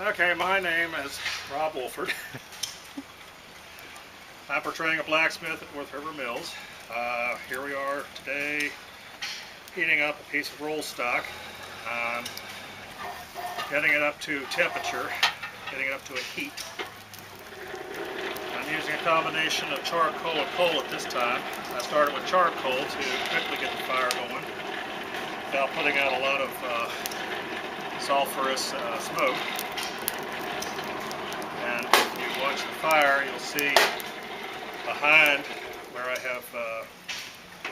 Okay, my name is Rob Wolford. I'm portraying a blacksmith at North River Mills. Here we are today heating up a piece of roll stock, getting it up to temperature, getting it up to a heat. I'm using a combination of charcoal and coal at this time. I started with charcoal to quickly get the fire going without putting out a lot of sulfurous smoke. And if you watch the fire, you'll see behind where I have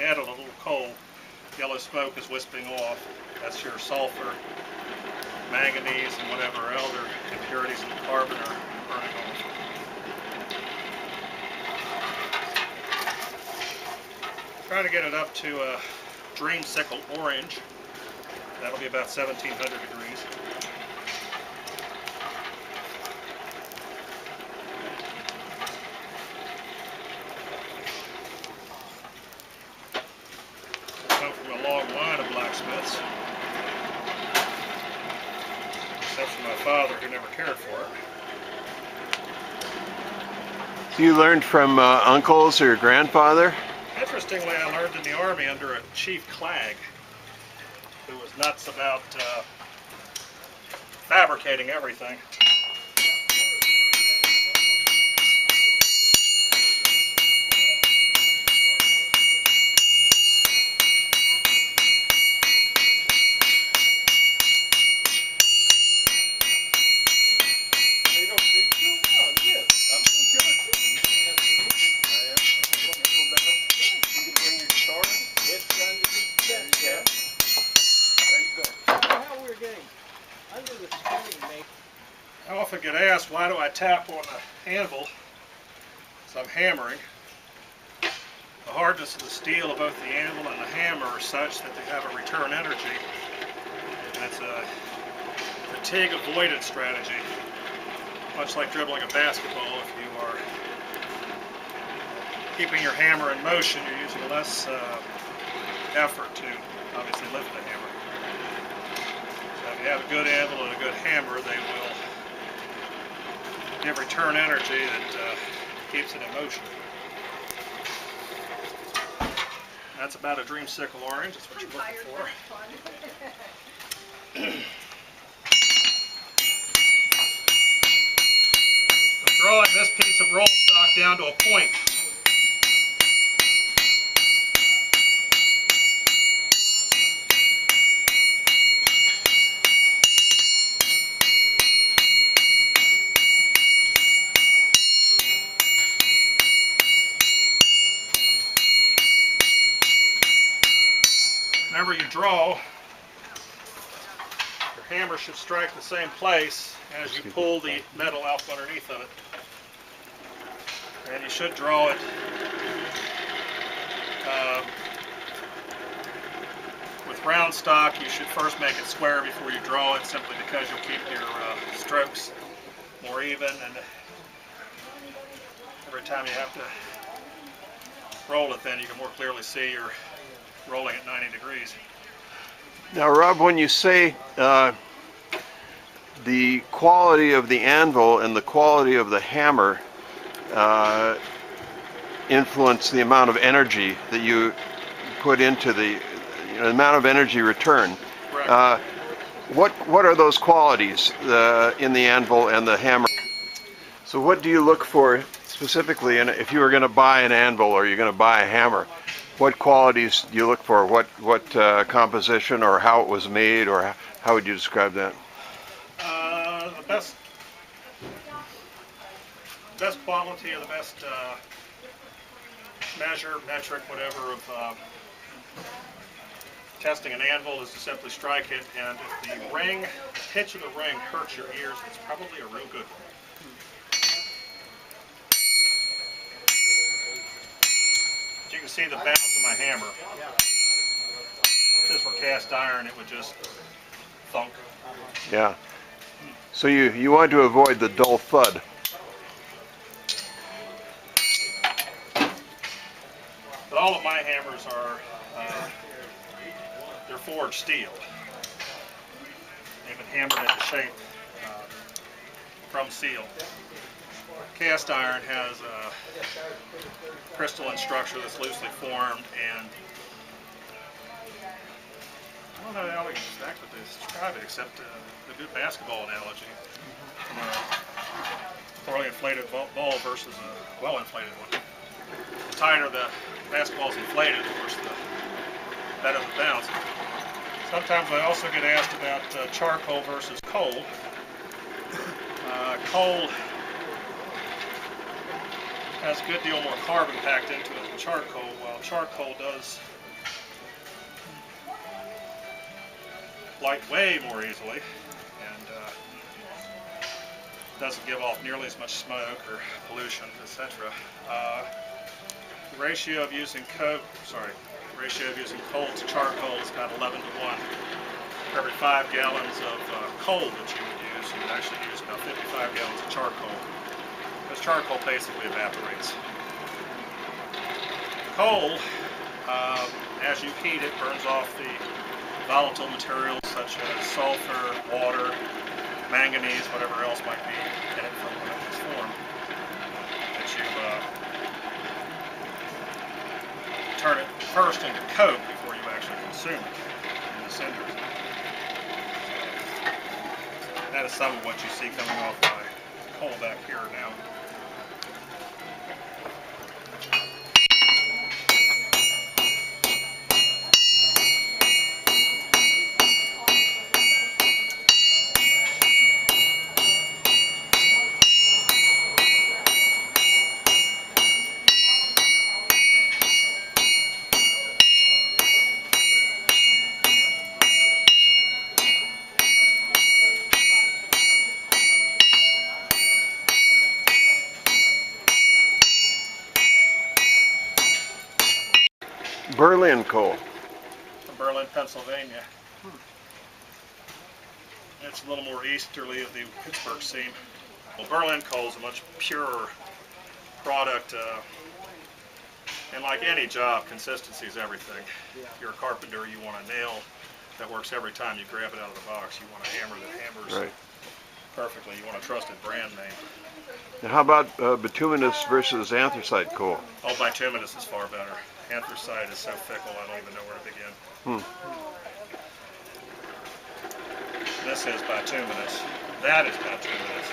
added a little coal, yellow smoke is wisping off. That's your sulfur, manganese, and whatever other impurities in the carbon are burning off. Trying to get it up to a dreamsicle orange. That'll be about 1700 degrees. From a long line of blacksmiths, except for my father, who never cared for it. So you learned from uncles or your grandfather? Interestingly, I learned in the Army under a Chief Clag, who was nuts about fabricating everything. I often get asked, why do I tap on the anvil as I'm hammering? The hardness of the steel of both the anvil and the hammer are such that they have a return energy. And it's a fatigue avoidance strategy. Much like dribbling a basketball, if you are keeping your hammer in motion, you're using less effort to obviously lift the hammer. So if you have a good anvil and a good hammer, they will give return energy that keeps it in motion. That's about a dreamsicle orange. That's what you're looking for. I'm drawing this piece of roll stock down to a point. Whenever you draw, your hammer should strike the same place as you pull the metal out from underneath of it. And you should draw it with round stock. You should first make it square before you draw it, simply because you'll keep your strokes more even, and every time you have to roll it, then you can more clearly see you're rolling at 90 degrees. Now, Rob, when you say the quality of the anvil and the quality of the hammer influence the amount of energy that you put into the amount of energy return. What are those qualities in the anvil and the hammer? So what do you look for specifically, and if you were going to buy an anvil or you're going to buy a hammer, what qualities do you look for? What composition, or how it was made, or how would you describe that? The best quality, or the best metric, whatever, of testing an anvil is to simply strike it, and if the ring, the pitch of the ring hurts your ears, it's probably a real good one. You can see the bounce of my hammer. If this were cast iron, it would just thunk. Yeah. So you want to avoid the dull thud. But all of my hammers are they're forged steel. They've been hammered into shape from steel. Cast iron has a crystalline structure that's loosely formed, and I don't know how exactly to describe it except a good basketball analogy. A poorly inflated ball versus a well-inflated one. The tighter the basketball is inflated, of course, the better the bounce. Sometimes I also get asked about charcoal versus coal. Coal has a good deal more carbon packed into it than charcoal, while charcoal does light way more easily and doesn't give off nearly as much smoke or pollution, etc. The ratio of using coal to charcoal is about 11 to 1. For every 5 gallons of coal that you would actually use about 55 gallons of charcoal, because charcoal basically evaporates. Coal, as you heat it, burns off the volatile materials such as sulfur, water, manganese, whatever else might be in it from when it was formed, that you turn it first into coke before you actually consume it in the cinders. That is some of what you see coming off my coal back here now. Berlin coal. From Berlin, Pennsylvania. It's a little more easterly of the Pittsburgh seam. Well, Berlin coal is a much purer product, and like any job, consistency is everything. If you're a carpenter, you want a nail that works every time you grab it out of the box. You want a hammer that hammers perfectly. You want a trusted brand name. Now how about bituminous versus anthracite coal? Oh, bituminous is far better. Anthracite is so fickle, I don't even know where to begin. This is bituminous. That is bituminous.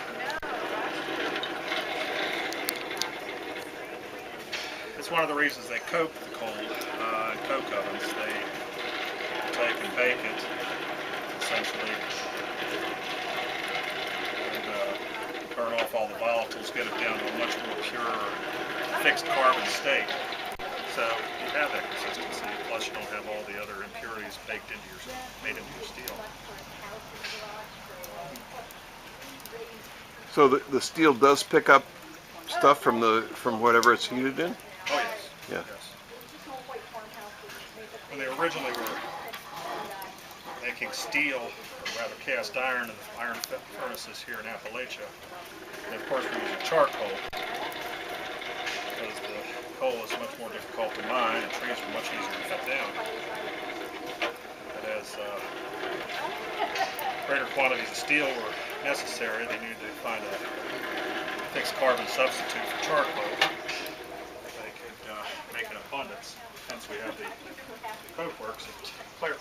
It's one of the reasons they coke the coal in coke ovens. They take and bake it, essentially, and burn off all the volatiles, get it down to a much more pure, fixed carbon state. So you have that consistency, plus you don't have all the other impurities made into your steel. So the steel does pick up stuff from whatever it's heated in? Oh yes. Yeah. Yes. When they originally were making steel, or rather cast iron, in the iron furnaces here in Appalachia, and of course we use charcoal, because the coal is much more difficult to mine and trees are much easier to cut down. But as greater quantities of steel were necessary, they needed to find a fixed carbon substitute for charcoal that they could make in abundance. Hence we have the coke works at Clare.